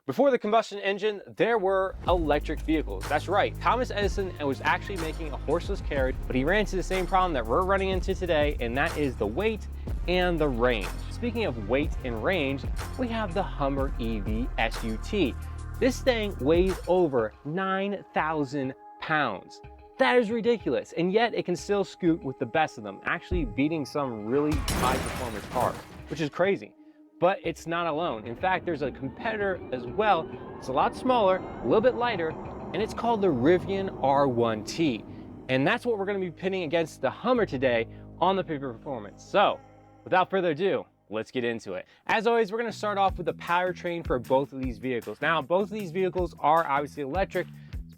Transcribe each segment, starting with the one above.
Before the combustion engine, there were electric vehicles. That's right, Thomas Edison was actually making a horseless carriage, but he ran into the same problem that we're running into today, and that is the weight and the range. Speaking of weight and range, we have the Hummer EV SUT. This thing weighs over 9,000 pounds. That is ridiculous, and yet it can still scoot with the best of them, actually beating some really high performance cars, which is crazy. But it's not alone. In fact, there's a competitor as well. It's a lot smaller, a little bit lighter, and it's called the Rivian R1T. And that's what we're gonna be pitting against the Hummer today on the pay performance. So, without further ado, let's get into it. As always, we're gonna start off with the powertrain for both of these vehicles. Now, both of these vehicles are obviously electric,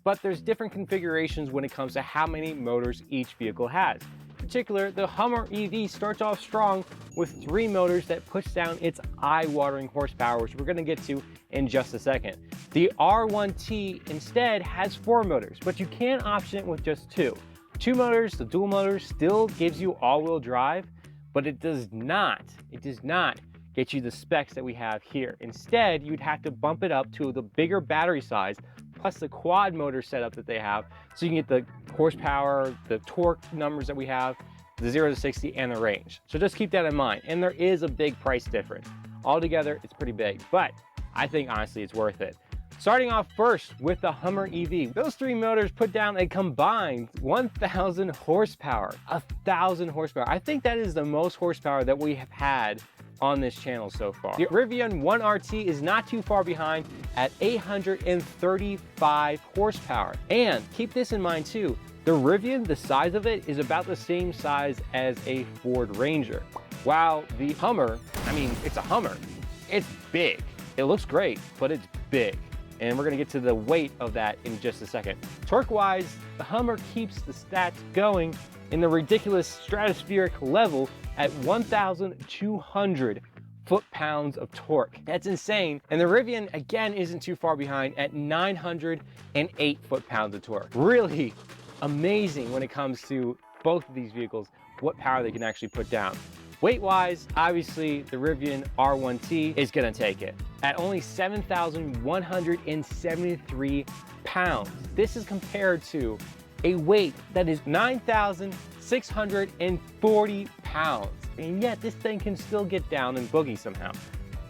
but there's different configurations when it comes to how many motors each vehicle has. In particular, the Hummer EV starts off strong with 3 motors that push down its eye-watering horsepower, which we're going to get to in just a second. The R1T instead has 4 motors, but you can option it with just 2. 2 motors, the dual motor, still gives you all-wheel drive, but it does not get you the specs that we have here. Instead, you'd have to bump it up to the bigger battery size, plus the quad motor setup that they have, so you can get the horsepower, the torque numbers that we have, the 0 to 60, and the range. So just keep that in mind. And there is a big price difference. Altogether, it's pretty big, but I think honestly it's worth it. Starting off first with the Hummer EV, those 3 motors put down a combined 1,000 horsepower. 1,000 horsepower. I think that is the most horsepower that we have had on this channel so far. The Rivian R1T is not too far behind at 835 horsepower. And keep this in mind too, the Rivian, the size of it is about the same size as a Ford Ranger. While the Hummer, I mean, it's a Hummer. It's big. It looks great, but it's big. And we're gonna get to the weight of that in just a second. Torque-wise, the Hummer keeps the stats going in the ridiculous stratospheric level at 1,200 foot-pounds of torque. That's insane. And the Rivian, again, isn't too far behind at 908 foot-pounds of torque. Really amazing when it comes to both of these vehicles, what power they can actually put down. Weight-wise, obviously, the Rivian R1T is gonna take it at only 7,173 pounds. This is compared to a weight that is 9,640 pounds. And yet this thing can still get down and boogie somehow,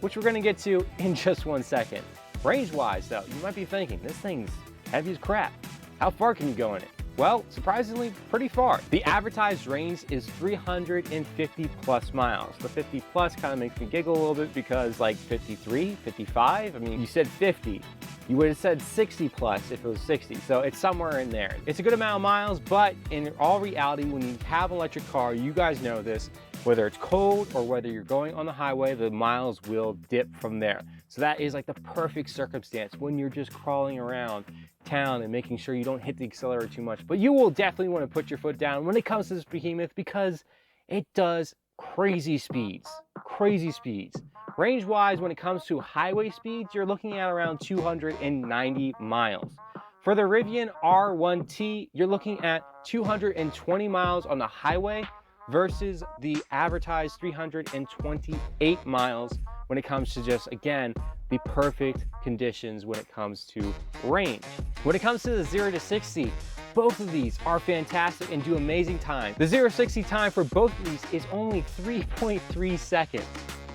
which we're gonna get to in just one second. Range-wise though, you might be thinking, this thing's heavy as crap. How far can you go in it? Well, surprisingly, pretty far. The advertised range is 350 plus miles. The 50 plus kind of makes me giggle a little bit because like 53, 55, I mean, you said 50. You would have said 60 plus if it was 60, so it's somewhere in there. It's a good amount of miles, but in all reality, when you have an electric car, you guys know this, whether it's cold or whether you're going on the highway, the miles will dip from there. So that is like the perfect circumstance when you're just crawling around town and making sure you don't hit the accelerator too much. But you will definitely want to put your foot down when it comes to this behemoth because it does crazy speeds, crazy speeds. Range-wise, when it comes to highway speeds, you're looking at around 290 miles. For the Rivian R1T, you're looking at 220 miles on the highway versus the advertised 328 miles when it comes to just, again, the perfect conditions when it comes to range. When it comes to the 0 to 60, both of these are fantastic and do amazing time. The 0 to 60 time for both of these is only 3.3 seconds.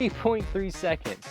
3.3 seconds.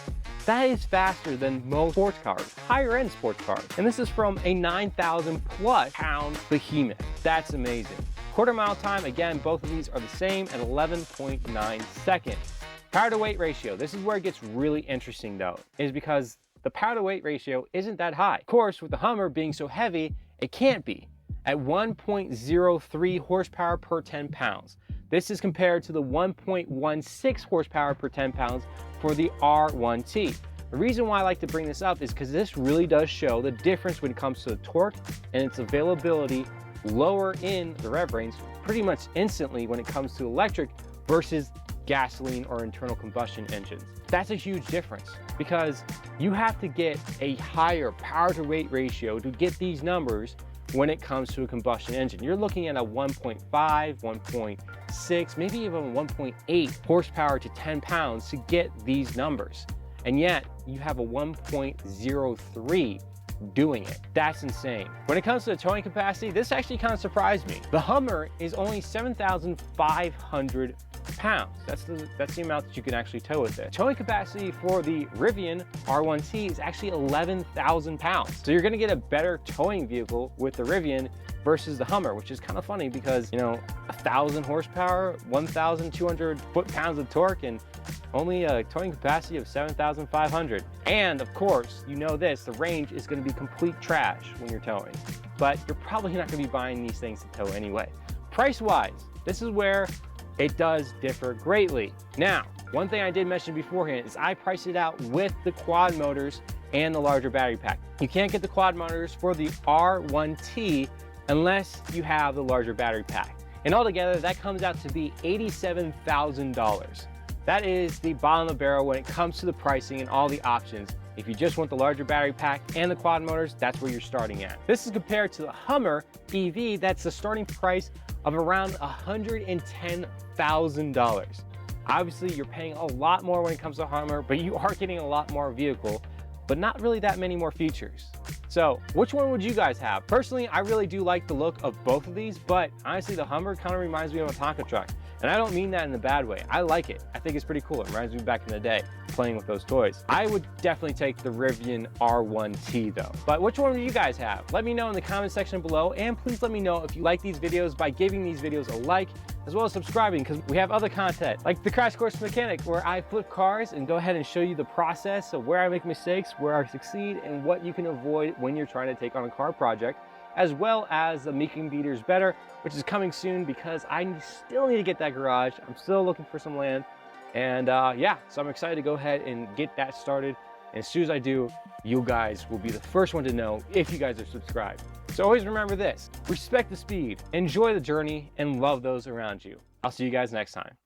That is faster than most sports cars, higher end sports cars. And this is from a 9,000 plus pound behemoth. That's amazing. Quarter mile time, again, both of these are the same at 11.9 seconds. Power to weight ratio. This is where it gets really interesting though, is because the power to weight ratio isn't that high. Of course, with the Hummer being so heavy, it can't be at 1.03 horsepower per 10 pounds. This is compared to the 1.16 horsepower per 10 pounds for the R1T. The reason why I like to bring this up is because this really does show the difference when it comes to the torque and its availability lower in the rev range pretty much instantly when it comes to electric versus gasoline or internal combustion engines. That's a huge difference because you have to get a higher power to weight ratio to get these numbers when it comes to a combustion engine. You're looking at a 1.5, 1.6, maybe even 1.8 horsepower to 10 pounds to get these numbers. and yet you have a 1.03 doing it. That's insane. When it comes to the towing capacity, this actually kind of surprised me. The Hummer is only 7,500 pounds. That's the amount that you can actually tow with it. Towing capacity for the Rivian R1T is actually 11,000 pounds. So you're gonna get a better towing vehicle with the Rivian versus the Hummer, which is kind of funny because, you know, 1,000 horsepower, 1,200 foot-pounds of torque, and only a towing capacity of 7,500. And of course, you know this, the range is gonna be complete trash when you're towing, but you're probably not gonna be buying these things to tow anyway. Price-wise, this is where it does differ greatly. Now, one thing I did mention beforehand is I priced it out with the quad motors and the larger battery pack. You can't get the quad motors for the R1T unless you have the larger battery pack. And altogether, that comes out to be $87,000. That is the bottom of the barrel when it comes to the pricing and all the options. If you just want the larger battery pack and the quad motors, that's where you're starting at. This is compared to the Hummer EV, that's the starting price of around $110,000. Obviously, you're paying a lot more when it comes to Hummer, but you are getting a lot more vehicle, but not really that many more features. So which one would you guys have? Personally, I really do like the look of both of these, but honestly, the Hummer kind of reminds me of a Tonka truck. And I don't mean that in a bad way. I like it. I think it's pretty cool. It reminds me back in the day playing with those toys. I would definitely take the Rivian R1T though. But which one do you guys have? Let me know in the comment section below, and please let me know if you like these videos by giving these videos a like, as well as subscribing, because we have other content like the Crash Course Mechanic, where I flip cars and go ahead and show you the process of where I make mistakes, where I succeed, and what you can avoid when you're trying to take on a car project, as well as the Making Beaters Better, which is coming soon because I still need to get that garage. I'm still looking for some land. And yeah, so I'm excited to go ahead and get that started. And as soon as I do, you guys will be the first one to know if you guys are subscribed. So always remember this: respect the speed, enjoy the journey, and love those around you. I'll see you guys next time.